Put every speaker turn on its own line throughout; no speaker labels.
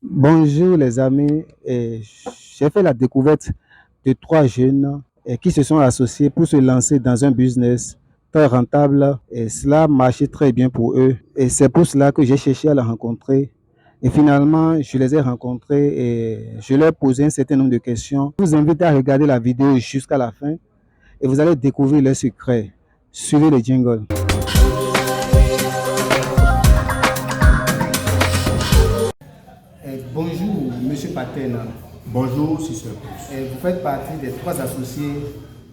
Bonjour les amis, j'ai fait la découverte de trois jeunes qui se sont associés pour se lancer dans un business très rentable et cela marchait très bien pour eux. Et c'est pour cela que j'ai cherché à les rencontrer. Et finalement, je les ai rencontrés et je leur ai posé un certain nombre de questions. Je vous invite à regarder la vidéo jusqu'à la fin et vous allez découvrir leurs secrets. Suivez le jingle. Bonjour, Monsieur Patel.
Bonjour, si c'est plus.
Vous faites partie des trois associés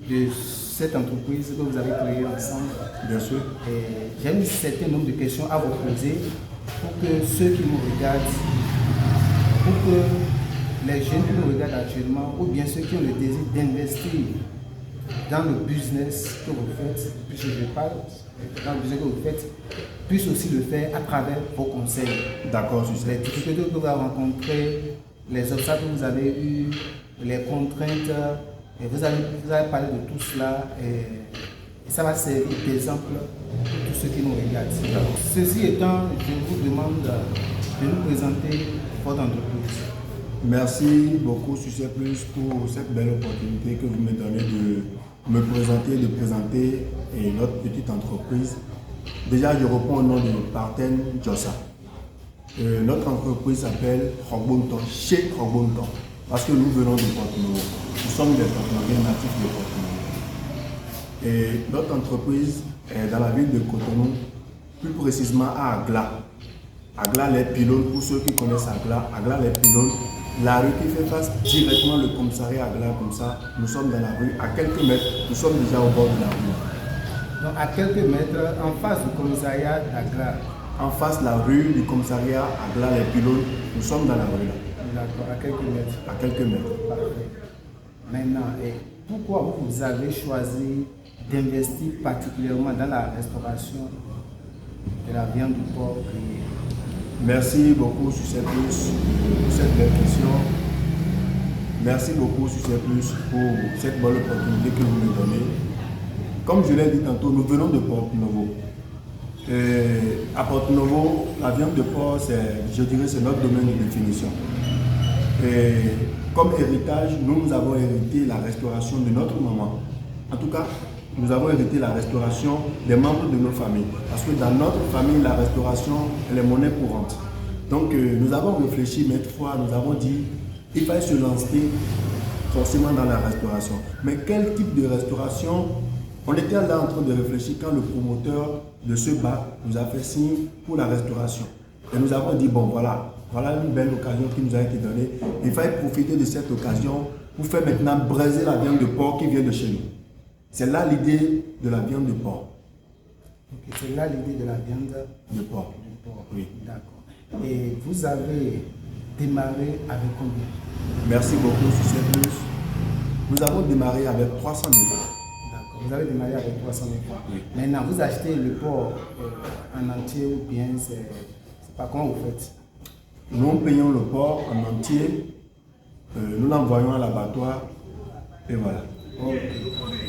de cette entreprise que vous avez créée ensemble.
Bien sûr.
J'ai un certain nombre de questions à vous poser pour que ceux qui nous regardent, pour que les jeunes qui nous regardent actuellement, ou bien ceux qui ont le désir d'investir dans le business que vous faites, puisque je parle dans le business que vous faites, puissent aussi le faire à travers vos conseils.
D'accord, je
Les
sais.
difficultés que vous avez rencontrées, les obstacles que vous avez eus, les contraintes, et vous avez parlé de tout cela et ça va servir d'exemple pour tous ceux qui nous regardent. Ceci étant, je vous demande de nous présenter votre entreprise.
Merci beaucoup, Succès Plus, pour cette belle opportunité que vous me donnez de me présenter, de présenter notre petite entreprise. Déjà, je reprends au nom de Parten Jossa. Notre entreprise s'appelle Rogbonton, chez Rogbonton, parce que nous venons de Porto-Novo. Nous sommes des Portugais natifs de Porto-Novo. Et notre entreprise est dans la ville de Cotonou, plus précisément à Agla. Agla les pylônes, pour ceux qui connaissent Agla, Agla les pylônes, la rue qui fait face directement le commissariat Agla comme ça, nous sommes dans la rue, à quelques mètres, nous sommes déjà au bord de la rue.
Donc à quelques mètres, en face du commissariat d'Agla.
En face la rue du commissariat Agla les pylônes, nous sommes dans la rue là.
D'accord, à quelques mètres.
À quelques mètres.
Parfait. Maintenant, pourquoi vous avez choisi d'investir particulièrement dans la restauration de la viande du porc grillé?
Merci beaucoup, Succès Plus, pour cette belle question. Merci beaucoup, Succès Plus, pour cette bonne opportunité que vous me donnez. Comme je l'ai dit tantôt, nous venons de Porto-Novo. À Porto-Novo, la viande de porc, je dirais, c'est notre domaine de définition. Et comme héritage, nous avons hérité la restauration de notre maman. En tout cas, nous avons hérité la restauration des membres de nos familles. Parce que dans notre famille, la restauration, elle est monnaie courante. Donc, nous avons réfléchi maintes fois, nous avons dit, il fallait se lancer forcément dans la restauration. Mais quel type de restauration? On était là en train de réfléchir quand le promoteur de ce bar nous a fait signe pour la restauration. Et nous avons dit, bon voilà, voilà une belle occasion qui nous a été donnée. Il fallait profiter de cette occasion pour faire maintenant braiser la viande de porc qui vient de chez nous. C'est là l'idée de la viande de porc.
Okay, c'est là l'idée de la viande
de porc.
Oui. D'accord. Et vous avez démarré avec combien?
Merci beaucoup, Succès Plus. Nous avons démarré avec 300 000 francs.
D'accord. Vous avez démarré avec 300 000 francs.
Oui.
Maintenant, vous achetez le porc en entier ou bien c'est pas comment vous faites?
Nous payons le porc en entier, nous l'envoyons à l'abattoir et voilà.
Okay.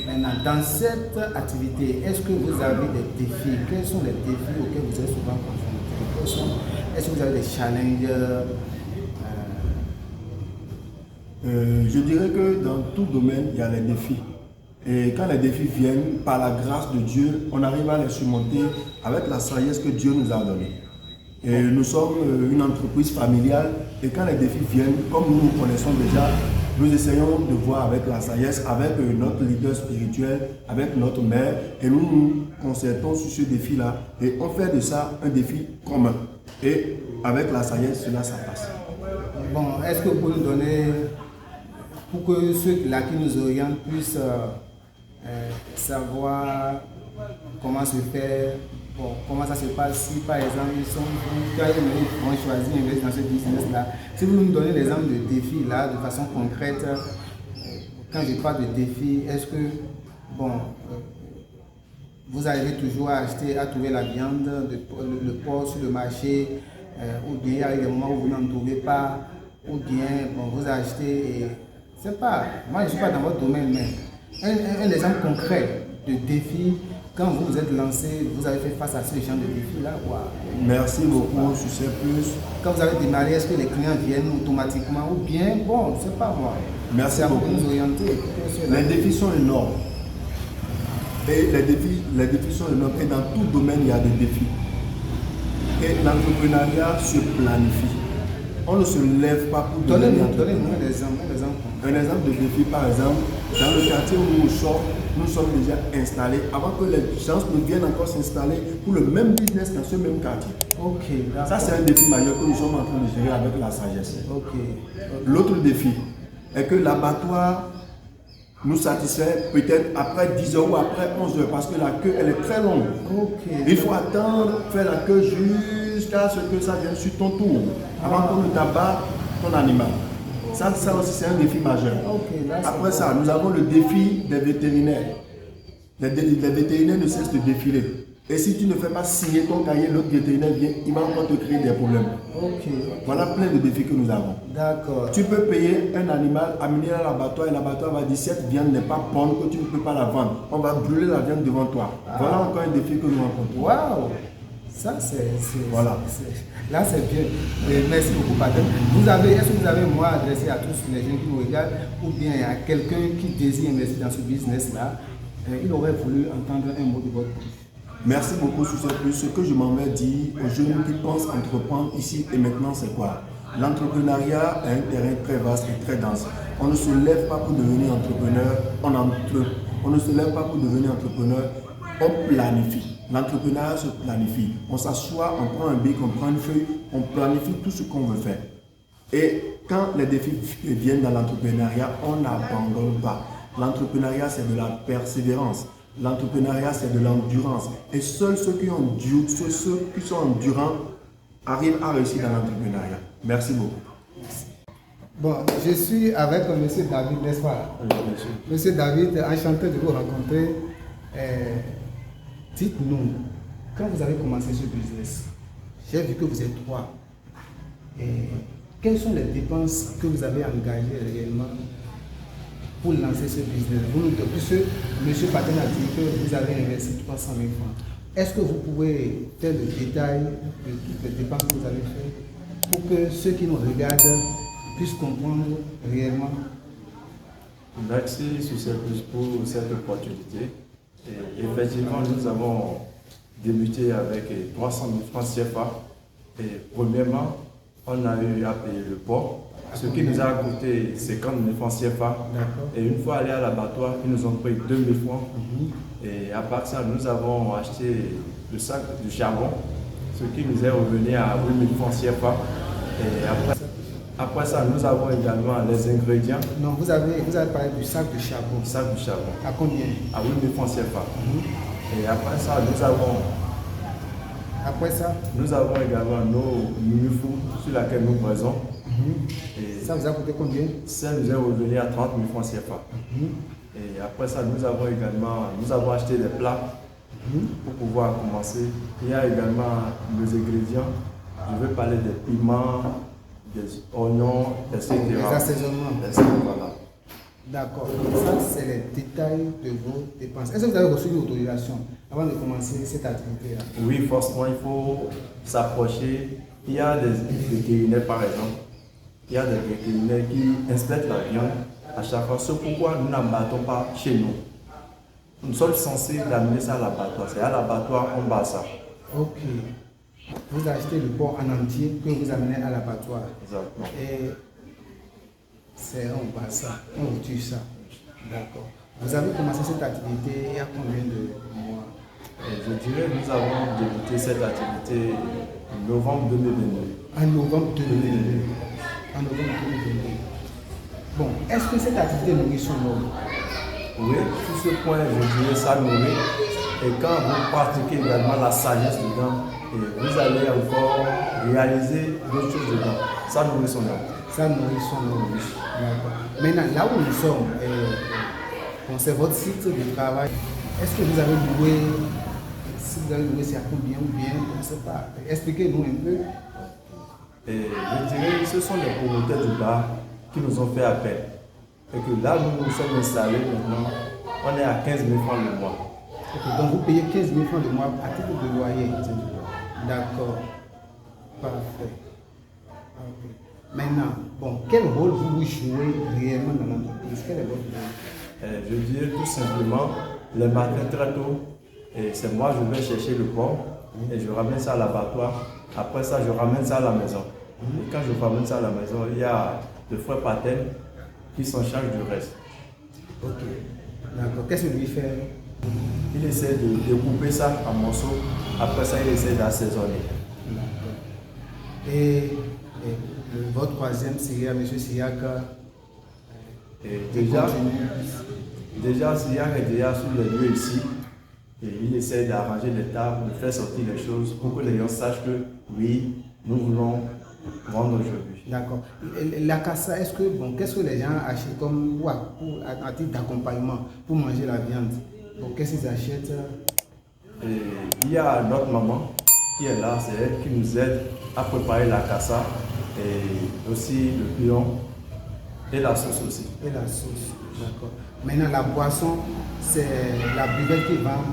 Maintenant, dans cette activité, est-ce que vous avez des défis? Quels sont les défis auxquels vous êtes souvent confrontés? Est-ce que vous avez des challenges?
Je dirais que dans tout domaine, il y a les défis. Et quand les défis viennent, par la grâce de Dieu, on arrive à les surmonter avec la sagesse que Dieu nous a donnée. Et nous sommes une entreprise familiale et quand les défis viennent, comme nous nous connaissons déjà, nous essayons de voir avec la sagesse, avec notre leader spirituel, avec notre mère et nous nous concertons sur ce défi-là et on fait de ça un défi commun. Et avec la sagesse, cela, ça passe.
Bon, est-ce que vous pouvez nous donner, pour que ceux-là qui nous orientent puissent savoir comment se faire, bon, comment ça se passe si par exemple ils vont choisir d'investir dans ce business-là. Si vous nous donnez l'exemple de défis là de façon concrète, quand je parle de défis, est-ce que bon, vous arrivez toujours à acheter, à trouver la viande, le porc sur le marché, ou bien il y a des moments où vous n'en trouvez pas, ou bien bon, vous achetez et c'est pas, moi je ne suis pas dans votre domaine, mais un exemple concret de défi quand vous vous êtes lancé, vous avez fait face à ce genre de défis-là?
Merci beaucoup, Succès Plus.
Quand vous avez démarré, est-ce que les clients viennent automatiquement ou bien, bon, je ne sais pas moi.
Merci beaucoup.
Vous orienter.
Les défis sont énormes. Et les défis sont énormes. Et dans tout domaine, il y a des défis. Et l'entrepreneuriat se planifie. On ne se lève pas pour
Donnez-nous un exemple.
Un exemple de défi, par exemple, dans le quartier où nous sommes déjà installés, avant que les gens ne viennent encore s'installer pour le même business dans ce même quartier.
Ok, d'accord.
Ça, c'est un défi majeur que nous sommes en train de gérer avec la sagesse.
Ok.
L'autre défi est que l'abattoir nous satisfait peut-être après 10 heures ou après 11 heures parce que la queue, elle est très longue.
Ok.
Il faut attendre, faire la queue jusqu'à ce que ça vienne sur ton tour, avant qu'on ne t'abatte ton animal. Ça aussi, c'est un défi majeur.
Okay,
après ça, nous avons le défi des vétérinaires. Les vétérinaires ne cessent de défiler. Et si tu ne fais pas signer ton cahier, l'autre vétérinaire vient, il va encore te créer des problèmes.
Okay.
Voilà plein de défis que nous avons.
D'accord.
Tu peux payer un animal, amener à l'abattoir et l'abattoir va dire cette viande n'est pas bonne, que tu ne peux pas la vendre. On va brûler la viande devant toi. Voilà encore un défi que nous rencontrons.
Waouh! Ça, c'est.
Voilà.
Là, c'est bien. Merci beaucoup, Patrick. Est-ce que vous avez un mot à adresser à tous les gens qui nous regardent ou bien à quelqu'un qui désire investir dans ce business-là? Il aurait voulu entendre un mot de votre bouche.
Merci beaucoup, Succès Plus. Ce que je m'en vais dire aux jeunes qui pensent entreprendre ici et maintenant, c'est quoi? L'entrepreneuriat est un terrain très vaste et très dense. On ne se lève pas pour devenir entrepreneur, on ne se lève pas pour devenir entrepreneur, on planifie. L'entrepreneuriat se planifie. On s'assoit, on prend un bic, on prend une feuille, on planifie tout ce qu'on veut faire. Et quand les défis viennent dans l'entrepreneuriat, on n'abandonne pas. L'entrepreneuriat, c'est de la persévérance. L'entrepreneuriat, c'est de l'endurance. Et seuls ceux qui sont endurants arrivent à réussir dans l'entrepreneuriat. Merci beaucoup.
Bon, je suis avec M. David, n'est-ce pas?
Oui, monsieur.
Monsieur David, enchanté de vous rencontrer. Dites-nous, quand vous avez commencé ce business, j'ai vu que vous êtes 3. Quelles sont les dépenses que vous avez engagées réellement pour lancer ce business? Puisque M. Patin a dit que vous avez investi 300 000 francs. Est-ce que vous pouvez faire le détail de toutes les dépenses que vous avez faites pour que ceux qui nous regardent puissent comprendre réellement?
Merci Succès Plus pour cette opportunité. Et effectivement, nous avons débuté avec 300 000 francs CFA. Et premièrement, on a eu à payer le port, ce qui nous a coûté 50 000 francs CFA. Et une fois allés à l'abattoir, ils nous ont pris 2 000 francs. Et à part ça, nous avons acheté le sac de charbon, ce qui nous est revenu à 8 000 francs CFA. Et après ça, nous avons également les ingrédients.
Non, vous avez parlé du sac de charbon.
Sac de charbon.
À combien?
À 8 000 francs CFA. Et après ça, nous avons également nos mufous sur lesquels nous braisons. Et
ça vous a coûté combien?
Ça nous est revenu à 30 000 francs CFA. Et après ça, nous avons acheté des plats pour pouvoir commencer. Il y a également les ingrédients. Je vais parler des piments, des oignons, etc.
Les assaisonnements.
Voilà.
D'accord. Ça, c'est les détails de vos dépenses. Est-ce que vous avez reçu une autorisation avant de commencer cette activité-là?
Oui, forcément, il faut s'approcher. Il y a des vétérinaires, par exemple. Il y a des vétérinaires qui inspectent la viande à chaque fois. C'est pourquoi nous n'abattons pas chez nous. Nous sommes censés l'amener ça à l'abattoir. C'est à l'abattoir qu'on bat ça.
Ok. Vous achetez le porc en entier que vous amenez à l'abattoir.
Exactement.
Et on bat ça, on tue ça. D'accord. Vous avez commencé cette activité il y a combien de mois?
Je dirais que nous avons débuté cette activité en novembre 2022.
En novembre 2022. En novembre 2022. Bon, est-ce que cette activité nourrit son homme?
Oui, sur ce point, je dirais ça nourrit. Et quand vous pratiquez également la sagesse dedans, vous allez encore réaliser d'autres choses dedans. Ça nourrit son homme.
Ça nourrit son homme. D'accord. Maintenant, là où nous sommes, c'est votre site de travail. Est-ce que vous avez loué? Si vous avez loué, c'est à combien ou bien? Je ne sais pas. Expliquez-nous un peu.
Et je dirais que ce sont les promoteurs du bar qui nous ont fait appel. Et que là, nous nous sommes installés maintenant, on est à 15 000 francs le mois.
Ok, donc vous payez 15 000 francs de mois à titre de loyer. D'accord. Parfait. Ok. Maintenant, bon, quel rôle vous jouez réellement dans l'entreprise? Quel est votre rôle?
Je dirais tout simplement, le matin très tôt, et c'est moi, je vais chercher le porc et je ramène ça à l'abattoir. Après ça, je ramène ça à la maison. Et quand je ramène ça à la maison, il y a le frère Patel qui s'en charge du reste.
Ok. D'accord. Qu'est-ce que lui fait?
Il essaie de découper ça en morceaux. Après ça, il essaie d'assaisonner.
D'accord. Et votre troisième Syriac, M. Syriac,
Et déjà, Syriac est déjà sur les lieux ici. Et il essaie d'arranger les tables, de faire sortir les choses pour que les gens sachent que oui, nous voulons vendre aujourd'hui.
D'accord. La cassa, est-ce que, bon, qu'est-ce que les gens achètent comme à titre d'accompagnement pour manger la viande? Bon, qu'est-ce qu'ils achètent?
Et il y a notre maman qui est là, c'est elle qui nous aide à préparer la cassa et aussi le pion et la sauce aussi.
Et la sauce, d'accord. Maintenant, la boisson, c'est la buvette qui vend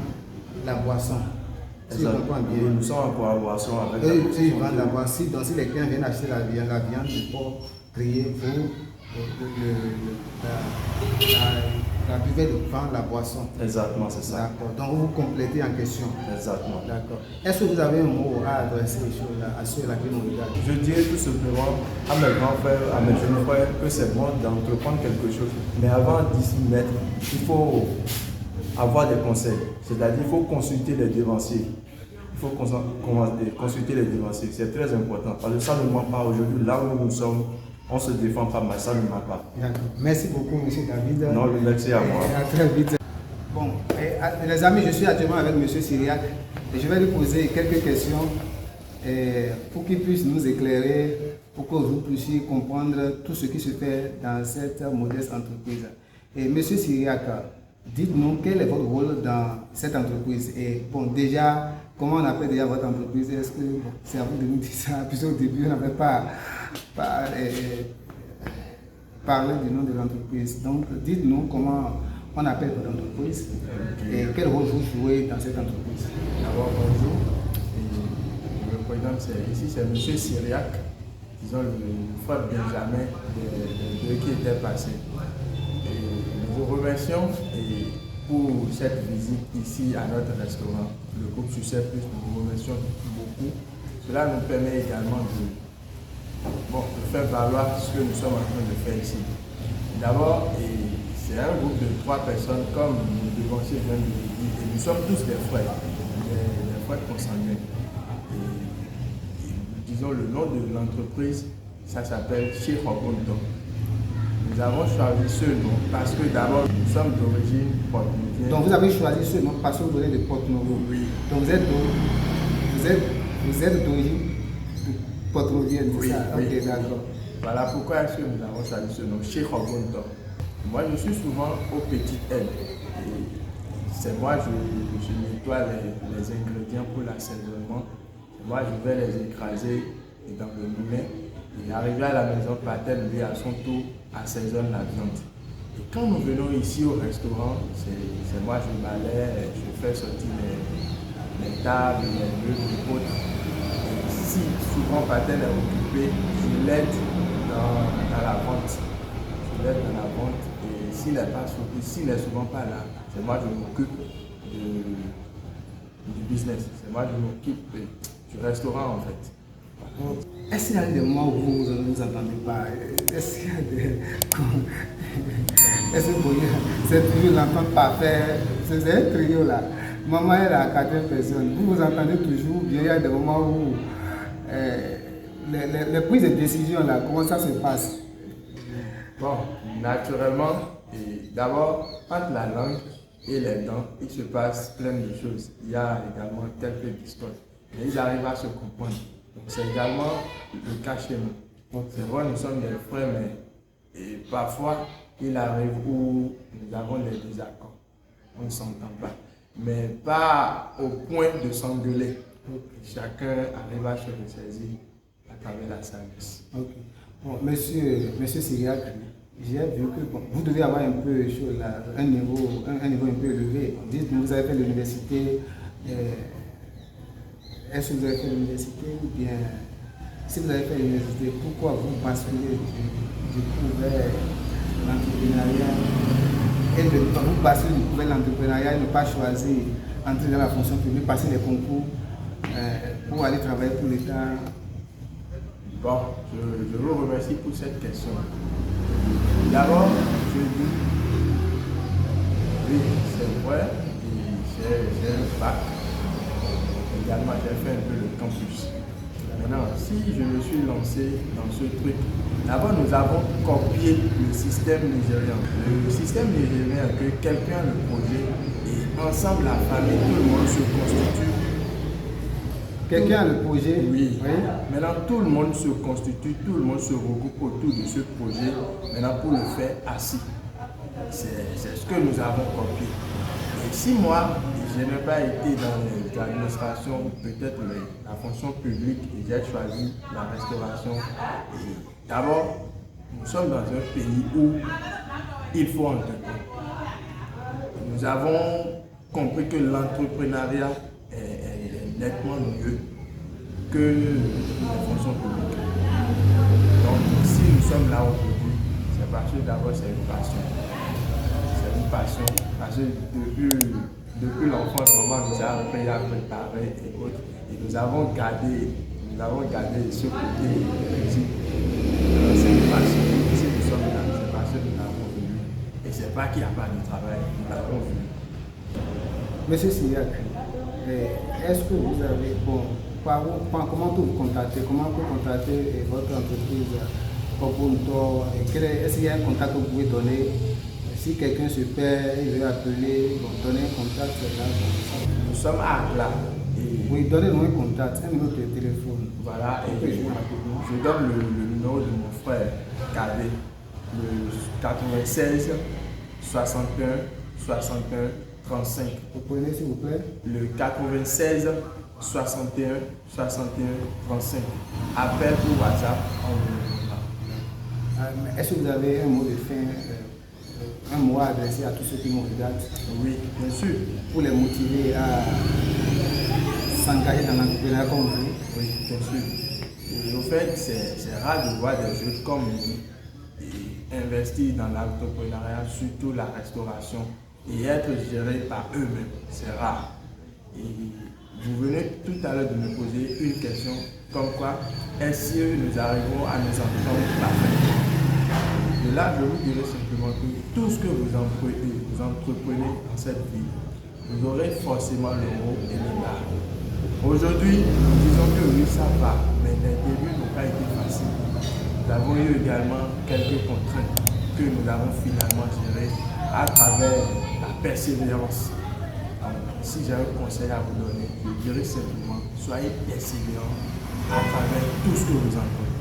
la boisson. Si je comprends bien.
Nous sommes en collaboration avec
Eux, ils vendent la boisson. Donc, si les clients viennent acheter la viande, il faut prier vous, la buvette vend la boisson.
Exactement, c'est ça.
D'accord. Donc, vous complétez en question.
Exactement.
D'accord. Est-ce que vous avez un mot à adresser à ceux-là qui nous regardent?
Je dirais tout simplement à mes grands frères, à mes jeunes frères, que c'est bon d'entreprendre quelque chose. Mais avant d'y s'y mettre, il faut avoir des conseils. C'est-à-dire qu'il faut consulter les devanciers. Il faut consulter les devanciers. C'est très important. Parce que ça ne ment pas aujourd'hui. Là où nous sommes, on se défend pas mal. Ça ne ment pas.
D'accord. Merci beaucoup, M. David.
Non, le merci à moi.
À très vite. Bon, les amis, je suis actuellement avec M. Syriac et je vais lui poser quelques questions pour qu'il puisse nous éclairer, pour que vous puissiez comprendre tout ce qui se fait dans cette modeste entreprise. Et M. Syriac, dites-nous quel est votre rôle dans cette entreprise. Et bon, déjà, comment on appelle déjà votre entreprise? Est-ce que c'est à vous de nous dire ça? Puisqu'au début, on n'avait pas parlé du nom de l'entreprise. Donc, dites-nous comment on appelle votre entreprise et quel rôle vous jouez dans cette entreprise.
D'abord, bonjour. Et le président, ici, c'est M. Syriac, disons le frère Benjamin de deux qui étaient passés. Et nous vous remercions pour cette visite ici à notre restaurant, le groupe Succès Plus. Nous vous remercions beaucoup. Cela nous permet également de faire valoir ce que nous sommes en train de faire ici. D'abord, c'est un groupe de 3 personnes, comme le devancier vient de le dire, et nous sommes tous des frères, des frères consanguins. Et disons, le nom de l'entreprise, ça s'appelle Chez Rogonto. Nous avons choisi ce nom parce que d'abord, nous sommes d'origine portugaise.
Donc vous avez choisi ce nom parce que vous venez de Porto-Novo.
Oui.
Donc vous êtes d'origine portugaise,
Oui,
c'est ça?
oui.
Ok, d'accord.
Voilà pourquoi est-ce que nous avons choisi ce nom, Chez Rogonto. Moi, je suis souvent au petit L. C'est moi, je nettoie les ingrédients pour l'assaisonnement. Moi, je vais les écraser dans le moulin. Et arrivé à la maison, Patel, lui, à son tour, assaisonne la viande. Et quand nous venons ici au restaurant, c'est moi, je balaye, je fais sortir les tables, les meubles, les potes. Et si souvent Patel est occupé, je l'aide dans la vente. Je l'aide dans la vente. Et s'il n'est souvent pas là, c'est moi, je m'occupe du business. C'est moi, je m'occupe du restaurant en fait.
Est-ce qu'il y a des moments où vous ne vous entendez pas? Est-ce qu'il y a des... Est-ce que c'est toujours l'entente parfaite? C'est un trio là. Maman est là à 4 personnes. Vous vous entendez toujours bien? Il y a des moments où les prises de décision là, comment ça se passe?
Bon, naturellement, d'abord, entre la langue et les dents, il se passe plein de choses. Il y a également quelques discordes. Mais ils arrivent à se comprendre. Donc c'est également le cas chez nous. C'est vrai, nous sommes des frères, mais parfois, il arrive où nous avons des désaccords. On ne s'entend pas. Mais pas au point de s'engueuler. Chacun arrive à se ressaisir à travers la sagesse.
Ok. Bon, monsieur Syriac, j'ai vu que bon, vous devez avoir un peu un niveau un peu élevé. Vous avez fait l'université. Est-ce que vous avez fait l'université ou bien si vous avez fait l'université, pourquoi vous basculez vers l'entrepreneuriat et vous basculez vers l'entrepreneuriat et ne pas choisir entrer dans la fonction publique, passer les concours pour aller travailler pour l'État?
Bon, je vous remercie pour cette question. D'abord, je dis, oui, c'est vrai, j'ai un bac. Également, j'ai fait un peu le campus. Maintenant, si je me suis lancé dans ce truc, d'abord, nous avons copié le système nigérien. Le système nigérien, que quelqu'un a le projet et ensemble, la famille, tout le monde se constitue.
Quelqu'un a le projet?
Oui. Maintenant, tout le monde se constitue, tout le monde se regroupe autour de ce projet, maintenant pour le faire assis. C'est ce que nous avons copié. Et si moi, je n'ai pas été dans l'administration, peut-être la fonction publique, et j'ai choisi la restauration. D'abord, nous sommes dans un pays où il faut entreprendre. Nous avons compris que l'entrepreneuriat est nettement mieux que la fonction publique. Donc, si nous sommes là aujourd'hui, c'est parce que d'abord c'est une passion. C'est une passion parce que depuis l'enfance, maman nous a appris à préparer et autres. Et nous avons gardé ce côté critique. C'est une passion. Si nous sommes là, c'est parce que nous l'avons voulu. Et c'est pas qu'il n'y a pas de travail, nous l'avons voulu.
Monsieur Signac, est-ce que vous avez, comment vous contacter, comment vous contacter votre entreprise Koponto? Est-ce qu'il y a un contact que vous pouvez donner? Si quelqu'un se perd, il veut appeler, donner un contact là.
Nous sommes à Akla.
Oui, donnez-nous un contact, un numéro de téléphone.
Voilà, et je donne le numéro de mon frère Kadé, le 96 61 61 35.
Vous prenez s'il vous plaît?
Le 96 61 61 35. Appel ou WhatsApp en
Est-ce que vous avez un mot de fin, un mot à adresser à tous ceux qui nous regardent?
Oui, bien sûr.
Pour les motiver à s'engager dans l'entrepreneuriat comme vous?
Oui, bien sûr. Et au fait, c'est rare de voir des jeunes comme nous investir dans l'entrepreneuriat, surtout la restauration, et être gérés par eux-mêmes. C'est rare. Et vous venez tout à l'heure de me poser une question comme quoi est-ce que nous arrivons à nous entendre parfaitement. Et là, je vous dirais simplement que tout ce que vous entreprenez dans cette vie, vous aurez forcément le haut et le bas. Aujourd'hui, nous disons que oui, ça va, mais les débuts n'ont pas été faciles. Nous avons eu également quelques contraintes que nous avons finalement gérées à travers la persévérance. Donc, si j'ai un conseil à vous donner, je dirais simplement, soyez persévérants à travers tout ce que vous entreprenez.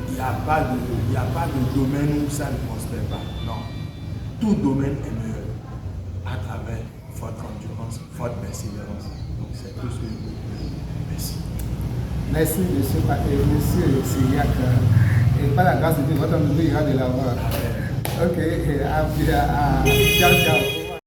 Il n'y a pas de domaine où ça ne prospère pas. Non. Tout domaine est meilleur à travers votre endurance, votre persévérance. Donc, c'est tout ce que je vous dis. Merci.
Merci, monsieur Signac. Et par la grâce de Dieu, votre entreprise ira de l'avant. Ok, ciao, ciao.